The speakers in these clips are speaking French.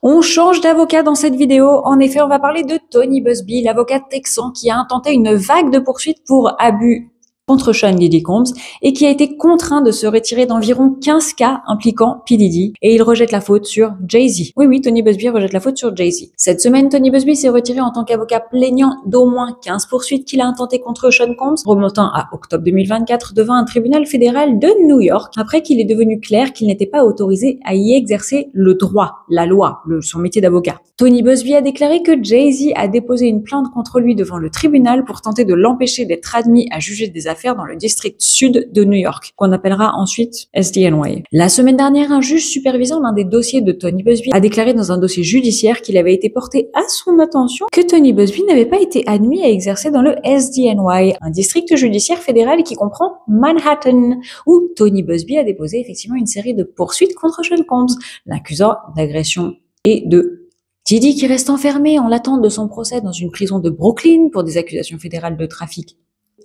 On change d'avocat dans cette vidéo. En effet, on va parler de Tony Buzbee, l'avocat texan qui a intenté une vague de poursuites pour abus contre Sean Diddy Combs et qui a été contraint de se retirer d'environ 15 cas impliquant P. Diddy et il rejette la faute sur Jay-Z. Oui, Tony Buzbee rejette la faute sur Jay-Z. Cette semaine, Tony Buzbee s'est retiré en tant qu'avocat plaignant d'au moins 15 poursuites qu'il a intentées contre Sean Combs, remontant à octobre 2024 devant un tribunal fédéral de New York, après qu'il est devenu clair qu'il n'était pas autorisé à y exercer le droit, la loi, son métier d'avocat. Tony Buzbee a déclaré que Jay-Z a déposé une plainte contre lui devant le tribunal pour tenter de l'empêcher d'être admis à juger des affaires dans le district sud de New York, qu'on appellera ensuite SDNY. La semaine dernière, un juge supervisant l'un des dossiers de Tony Buzbee a déclaré dans un dossier judiciaire qu'il avait été porté à son attention que Tony Buzbee n'avait pas été admis à exercer dans le SDNY, un district judiciaire fédéral qui comprend Manhattan, où Tony Buzbee a déposé effectivement une série de poursuites contre Sean Combs, l'accusant d'agression et de Diddy qui reste enfermé en l'attente de son procès dans une prison de Brooklyn pour des accusations fédérales de trafic.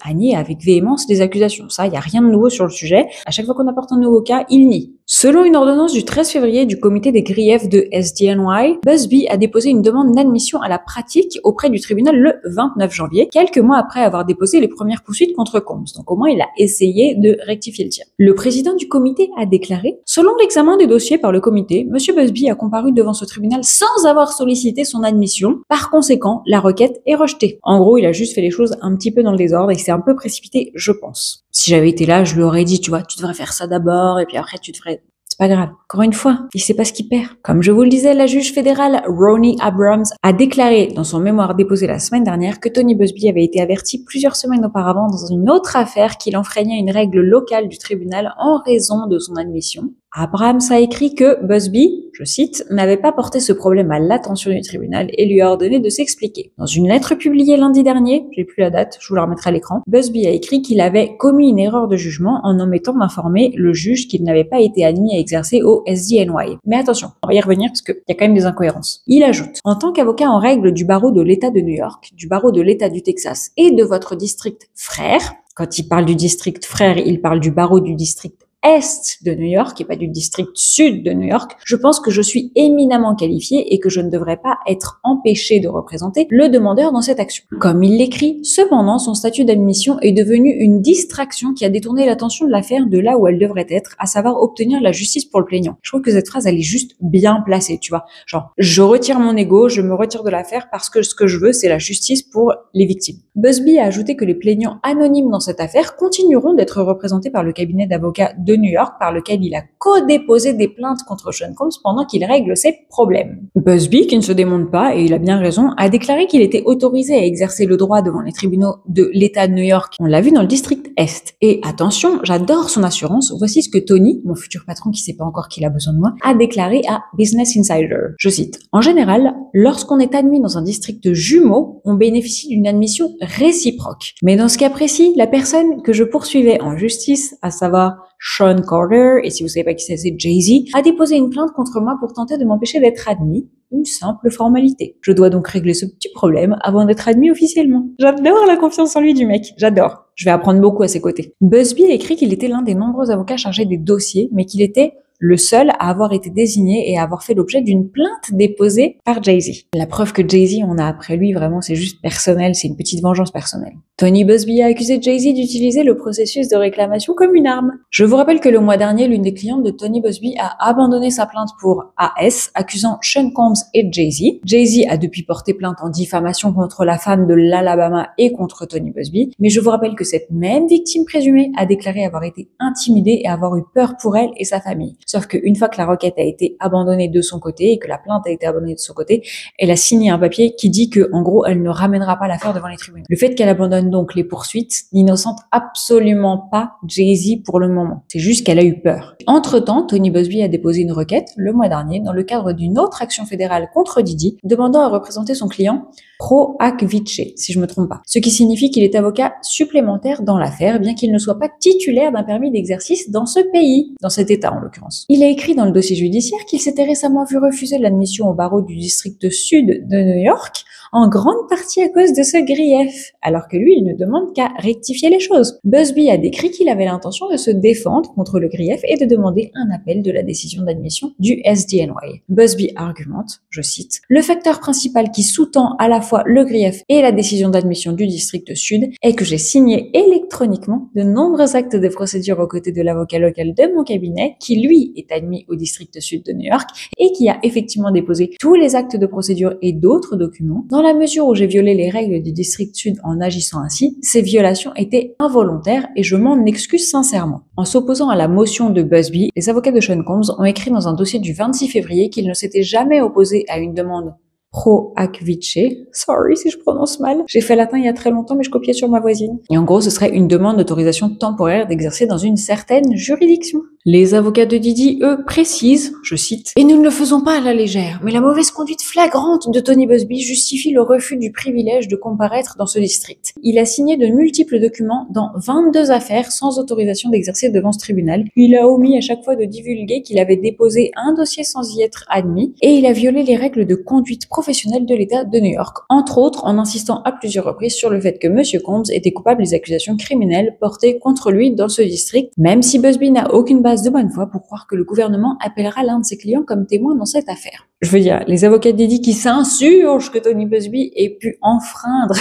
A nié avec véhémence des accusations. Ça, il n'y a rien de nouveau sur le sujet. À chaque fois qu'on apporte un nouveau cas, il nie. Selon une ordonnance du 13 février du comité des griefs de SDNY, Buzbee a déposé une demande d'admission à la pratique auprès du tribunal le 29 janvier, quelques mois après avoir déposé les premières poursuites contre Combs. Donc au moins, il a essayé de rectifier le tir. Le président du comité a déclaré: selon l'examen des dossiers par le comité, M. Buzbee a comparu devant ce tribunal sans avoir sollicité son admission. Par conséquent, la requête est rejetée. En gros, il a juste fait les choses un petit peu dans le désordre et c'est un peu précipité, je pense. Si j'avais été là, je lui aurais dit, tu vois, tu devrais faire ça d'abord, et puis après tu devrais... C'est pas grave. Encore une fois, il sait pas ce qu'il perd. Comme je vous le disais, la juge fédérale Ronnie Abrams a déclaré dans son mémoire déposé la semaine dernière que Tony Buzbee avait été averti plusieurs semaines auparavant dans une autre affaire qu'il enfreignait une règle locale du tribunal en raison de son admission. Abrams a écrit que Buzbee, je cite, n'avait pas porté ce problème à l'attention du tribunal et lui a ordonné de s'expliquer. Dans une lettre publiée lundi dernier, j'ai plus la date, je vous la remettrai à l'écran, Buzbee a écrit qu'il avait commis une erreur de jugement en omettant d'informer le juge qu'il n'avait pas été admis à exercer au SDNY. Mais attention, on va y revenir parce qu'il y a quand même des incohérences. Il ajoute: en tant qu'avocat en règle du barreau de l'État de New York, du barreau de l'État du Texas et de votre district frère, quand il parle du district frère, il parle du barreau du district Est de New York et pas du district sud de New York, je pense que je suis éminemment qualifié et que je ne devrais pas être empêché de représenter le demandeur dans cette action. Comme il l'écrit, cependant, son statut d'admission est devenu une distraction qui a détourné l'attention de l'affaire de là où elle devrait être, à savoir obtenir la justice pour le plaignant. Je trouve que cette phrase, elle est juste bien placée, tu vois. Genre, je retire mon ego, je me retire de l'affaire parce que ce que je veux, c'est la justice pour les victimes. Buzbee a ajouté que les plaignants anonymes dans cette affaire continueront d'être représentés par le cabinet d'avocats de New York par lequel il a co-déposé des plaintes contre Sean Combs pendant qu'il règle ses problèmes. Buzbee, qui ne se démonte pas, et il a bien raison, a déclaré qu'il était autorisé à exercer le droit devant les tribunaux de l'État de New York. On l'a vu dans le district Est. Et attention, j'adore son assurance. Voici ce que Tony, mon futur patron qui sait pas encore qu'il a besoin de moi, a déclaré à Business Insider. Je cite: en général, lorsqu'on est admis dans un district jumeau, on bénéficie d'une admission réciproque. Mais dans ce cas précis, la personne que je poursuivais en justice, à savoir Sean Carter, et si vous savez pas qui c'est Jay-Z, a déposé une plainte contre moi pour tenter de m'empêcher d'être admis. Une simple formalité. Je dois donc régler ce petit problème avant d'être admis officiellement. J'adore la confiance en lui du mec. J'adore. Je vais apprendre beaucoup à ses côtés. Buzbee a écrit qu'il était l'un des nombreux avocats chargés des dossiers, mais qu'il était le seul à avoir été désigné et à avoir fait l'objet d'une plainte déposée par Jay-Z. La preuve que Jay-Z en a après lui, vraiment, c'est juste personnel, c'est une petite vengeance personnelle. Tony Buzbee a accusé Jay-Z d'utiliser le processus de réclamation comme une arme. Je vous rappelle que le mois dernier, l'une des clientes de Tony Buzbee a abandonné sa plainte pour AS, accusant Sean Combs et Jay-Z. Jay-Z a depuis porté plainte en diffamation contre la femme de l'Alabama et contre Tony Buzbee, mais je vous rappelle que cette même victime présumée a déclaré avoir été intimidée et avoir eu peur pour elle et sa famille. Sauf qu'une fois que la requête a été abandonnée de son côté et que la plainte a été abandonnée de son côté, elle a signé un papier qui dit que, en gros, elle ne ramènera pas l'affaire devant les tribunaux. Le fait qu'elle abandonne donc les poursuites n'innocente absolument pas Jay-Z pour le moment. C'est juste qu'elle a eu peur. Entre-temps, Tony Buzbee a déposé une requête le mois dernier dans le cadre d'une autre action fédérale contre Diddy, demandant à représenter son client pro hac vice, si je me trompe pas. Ce qui signifie qu'il est avocat supplémentaire dans l'affaire, bien qu'il ne soit pas titulaire d'un permis d'exercice dans ce pays, dans cet état en l'occurrence. Il a écrit dans le dossier judiciaire qu'il s'était récemment vu refuser l'admission au barreau du district sud de New York en grande partie à cause de ce grief, alors que lui, il ne demande qu'à rectifier les choses. Busby a décrit qu'il avait l'intention de se défendre contre le grief et de demander un appel de la décision d'admission du SDNY. Busby argumente, je cite, « Le facteur principal qui sous-tend à la fois le grief et la décision d'admission du district sud est que j'ai signé électroniquement de nombreux actes de procédure aux côtés de l'avocat local de mon cabinet, qui lui est admis au district sud de New York et qui a effectivement déposé tous les actes de procédure et d'autres documents. Dans la mesure où j'ai violé les règles du district sud en agissant ainsi, ces violations étaient involontaires et je m'en excuse sincèrement. » En s'opposant à la motion de Busby, les avocats de Sean Combs ont écrit dans un dossier du 26 février qu'ils ne s'étaient jamais opposés à une demande pro hac vice. Sorry si je prononce mal. J'ai fait latin il y a très longtemps, mais je copiais sur ma voisine. Et en gros, ce serait une demande d'autorisation temporaire d'exercer dans une certaine juridiction. Les avocats de Diddy, eux, précisent, je cite, « Et nous ne le faisons pas à la légère, mais la mauvaise conduite flagrante de Tony Busby justifie le refus du privilège de comparaître dans ce district. Il a signé de multiples documents dans 22 affaires sans autorisation d'exercer devant ce tribunal. Il a omis à chaque fois de divulguer qu'il avait déposé un dossier sans y être admis et il a violé les règles de conduite professionnelle de l'État de New York, entre autres en insistant à plusieurs reprises sur le fait que M. Combs était coupable des accusations criminelles portées contre lui dans ce district, même si Busby n'a aucune base de bonne foi pour croire que le gouvernement appellera l'un de ses clients comme témoin dans cette affaire. » Je veux dire, les avocats de Diddy qui s'insurgent que Tony Busby ait pu enfreindre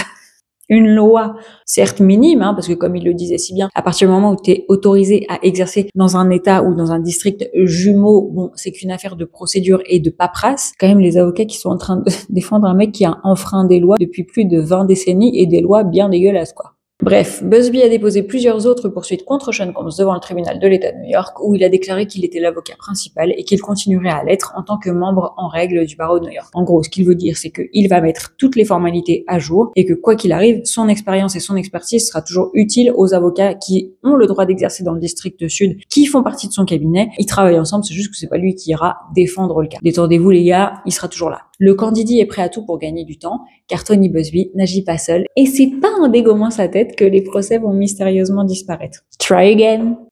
une loi, certes minime, parce que comme il le disait si bien, à partir du moment où tu es autorisé à exercer dans un État ou dans un district jumeau, bon, c'est qu'une affaire de procédure et de paperasse. Quand même, les avocats qui sont en train de défendre un mec qui a enfreint des lois depuis plus de 20 décennies et des lois bien dégueulasses, quoi. Bref, Busby a déposé plusieurs autres poursuites contre Sean Combs devant le tribunal de l'État de New York, où il a déclaré qu'il était l'avocat principal et qu'il continuerait à l'être en tant que membre en règle du barreau de New York. En gros, ce qu'il veut dire, c'est qu'il va mettre toutes les formalités à jour et que quoi qu'il arrive, son expérience et son expertise sera toujours utile aux avocats qui ont le droit d'exercer dans le district sud, qui font partie de son cabinet. Ils travaillent ensemble, c'est juste que c'est pas lui qui ira défendre le cas. Détendez-vous les gars, il sera toujours là. Le candidat est prêt à tout pour gagner du temps, car Tony Busby n'agit pas seul, et c'est pas en dégommant sa tête que les procès vont mystérieusement disparaître. Try again!